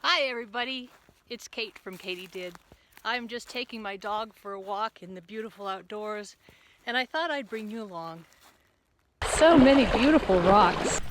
Hi everybody, it's Kate from Katie Did. I'm just taking my dog for a walk in the beautiful outdoors, and I thought I'd bring you along. So many beautiful rocks.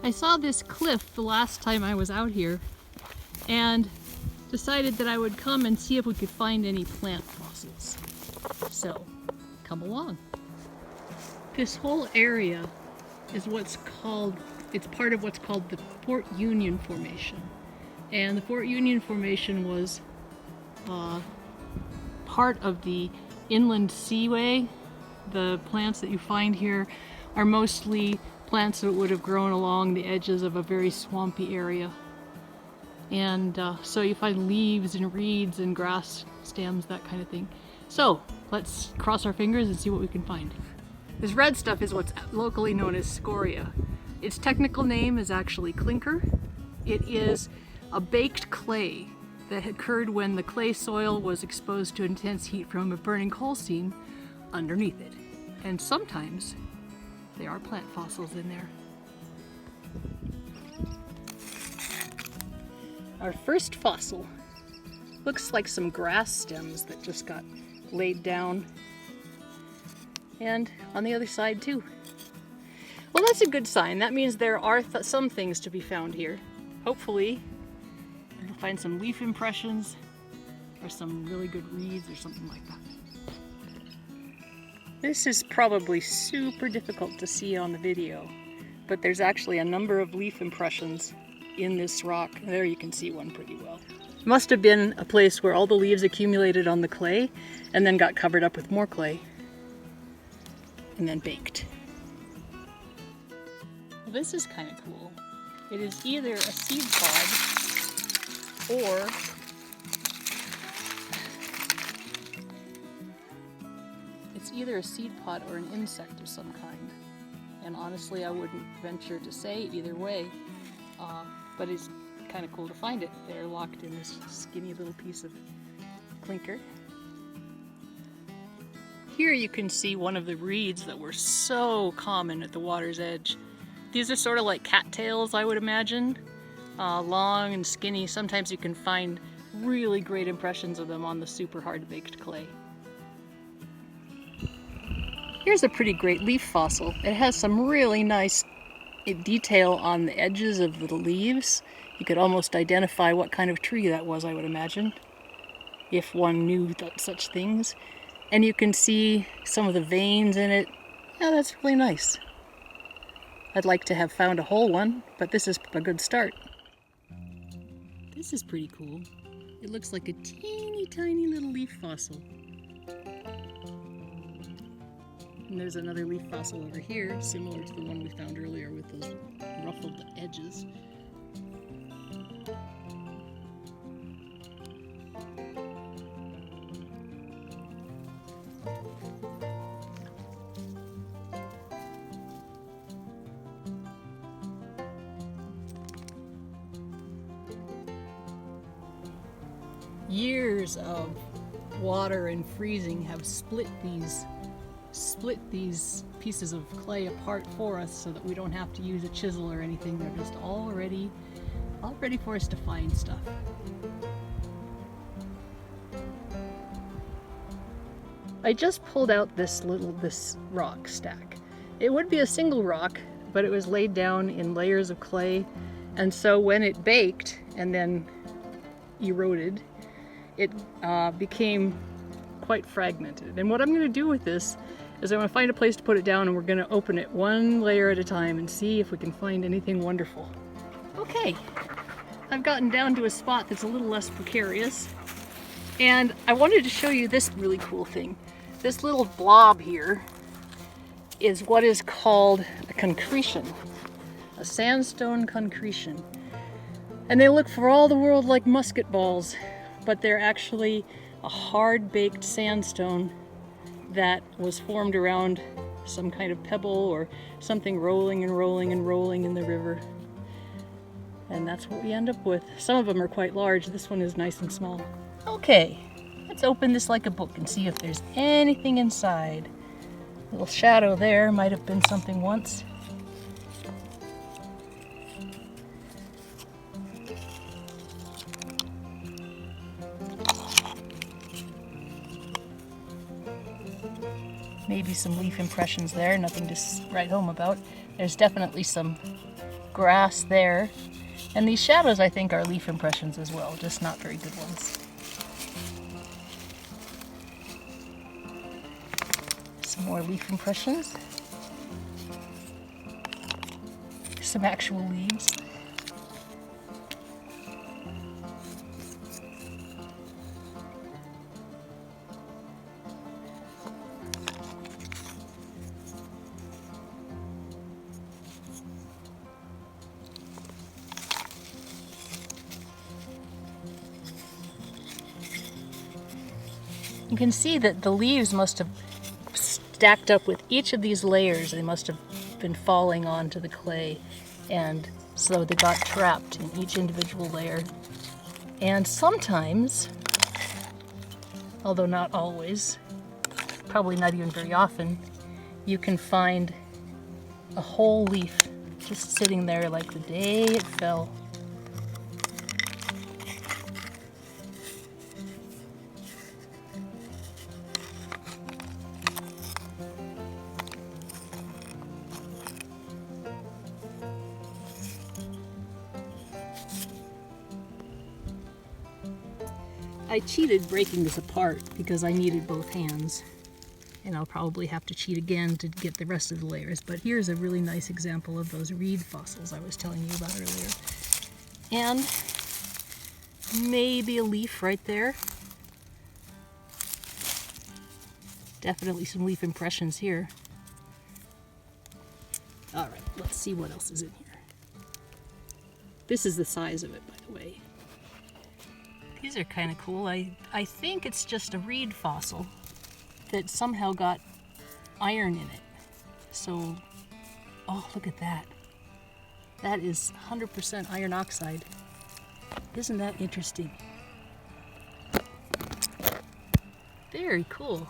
I saw this cliff the last time I was out here and decided that I would come and see if we could find any plant fossils. So, come along. This whole area is it's part of what's called the Fort Union Formation. And the Fort Union Formation was part of the inland seaway. The plants that you find here are mostly plants that would have grown along the edges of a very swampy area. And so you find leaves and reeds and grass stems, that kind of thing. So let's cross our fingers and see what we can find. This red stuff is what's locally known as scoria. Its technical name is actually clinker. It is a baked clay that occurred when the clay soil was exposed to intense heat from a burning coal seam underneath it. And sometimes there are plant fossils in there. Our first fossil looks like some grass stems that just got laid down. And on the other side too. Well, that's a good sign. That means there are some things to be found here. Hopefully, we'll find some leaf impressions or some really good reeds or something like that. This is probably super difficult to see on the video, but there's actually a number of leaf impressions in this rock. There you can see one pretty well. It must have been a place where all the leaves accumulated on the clay and then got covered up with more clay and then baked. Well, this is kind of cool. It is either a seed pod or an insect of some kind. And honestly, I wouldn't venture to say either way, but it's kind of cool to find it. They're locked in this skinny little piece of clinker. Here you can see one of the reeds that were so common at the water's edge. These are sort of like cattails, I would imagine. Long and skinny. Sometimes you can find really great impressions of them on the super hard baked clay. Here's a pretty great leaf fossil. It has some really nice detail on the edges of the leaves. You could almost identify what kind of tree that was, I would imagine, if one knew such things. And you can see some of the veins in it. Yeah, that's really nice. I'd like to have found a whole one, but this is a good start. This is pretty cool. It looks like a teeny tiny little leaf fossil. And there's another leaf fossil over here, similar to the one we found earlier with those ruffled edges. Years of water and freezing have split these pieces of clay apart for us so that we don't have to use a chisel or anything. They're just all ready for us to find stuff. I just pulled out this rock stack. It would be a single rock, but it was laid down in layers of clay. And so when it baked and then eroded, it became quite fragmented. And what I'm going to do with this is I'm going to find a place to put it down, and we're going to open it one layer at a time and see if we can find anything wonderful. Okay, I've gotten down to a spot that's a little less precarious, and I wanted to show you this really cool thing. This little blob here is what is called a concretion, a sandstone concretion. And they look for all the world like musket balls, but they're actually a hard-baked sandstone that was formed around some kind of pebble or something rolling and rolling and rolling in the river. And that's what we end up with. Some of them are quite large. This one is nice and small. Okay, let's open this like a book and see if there's anything inside. Little shadow there, might have been something once. Maybe some leaf impressions there, nothing to write home about. There's definitely some grass there. And these shadows, I think, are leaf impressions as well, just not very good ones. Some more leaf impressions. Some actual leaves. You can see that the leaves must have stacked up with each of these layers. They must have been falling onto the clay, and so they got trapped in each individual layer. And sometimes, although not always, probably not even very often, you can find a whole leaf just sitting there like the day it fell. I cheated breaking this apart because I needed both hands, and I'll probably have to cheat again to get the rest of the layers, but here's a really nice example of those reed fossils I was telling you about earlier. And maybe a leaf right there. Definitely some leaf impressions here. All right, let's see what else is in here. This is the size of it, by the way. These are kind of cool. I think it's just a reed fossil that somehow got iron in it. So, oh, look at that. That is 100% iron oxide. Isn't that interesting? Very cool.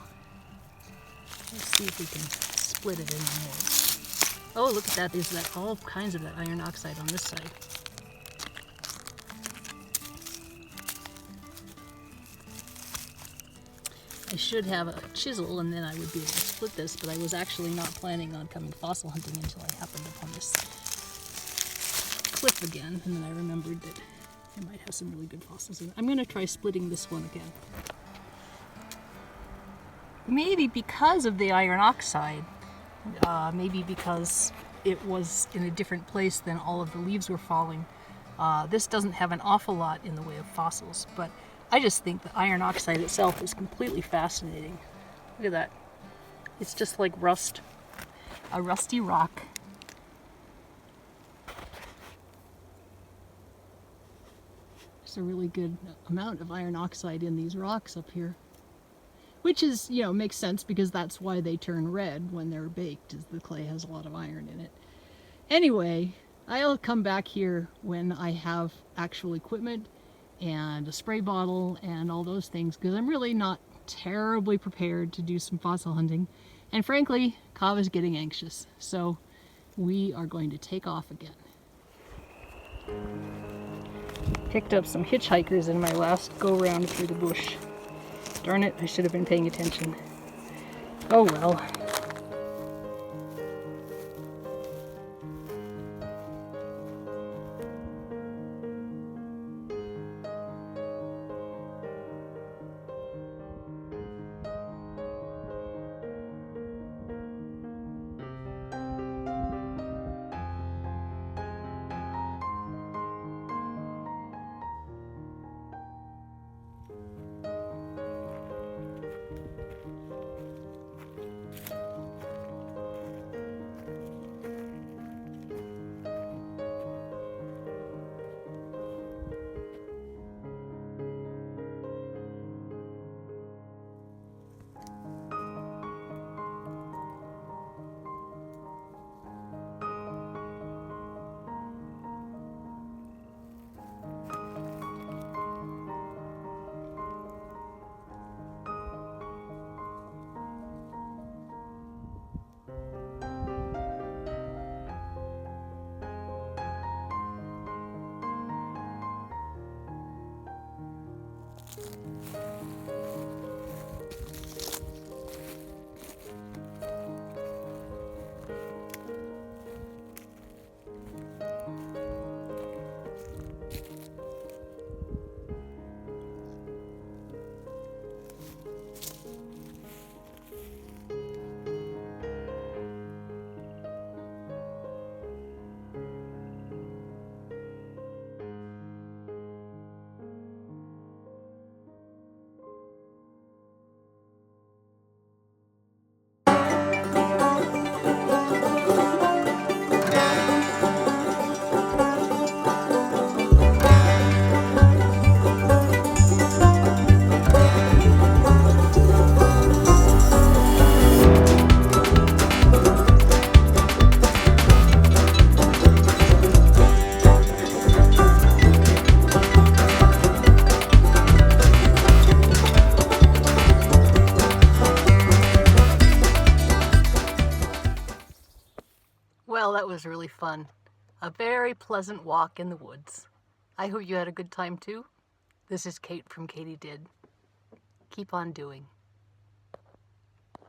Let's see if we can split it in more. Oh, look at that. There's all kinds of that iron oxide on this side. I should have a chisel and then I would be able to split this, but I was actually not planning on coming fossil hunting until I happened upon this cliff again, and then I remembered that I might have some really good fossils in it. I'm going to try splitting this one again. Maybe because of the iron oxide, maybe because it was in a different place than all of the leaves were falling. This doesn't have an awful lot in the way of fossils, but I just think the iron oxide itself is completely fascinating. Look at that. It's just like rust, a rusty rock. There's a really good amount of iron oxide in these rocks up here. Which is, you know, makes sense because that's why they turn red when they're baked, is the clay has a lot of iron in it. Anyway, I'll come back here when I have actual equipment and a spray bottle and all those things, because I'm really not terribly prepared to do some fossil hunting. And frankly, Kava's getting anxious, so we are going to take off again. Picked up some hitchhikers in my last go-round through the bush. Darn it, I should have been paying attention. Oh well. Well, that was really fun. A very pleasant walk in the woods. I hope you had a good time too. This is Kate from Katie Did. Keep on doing.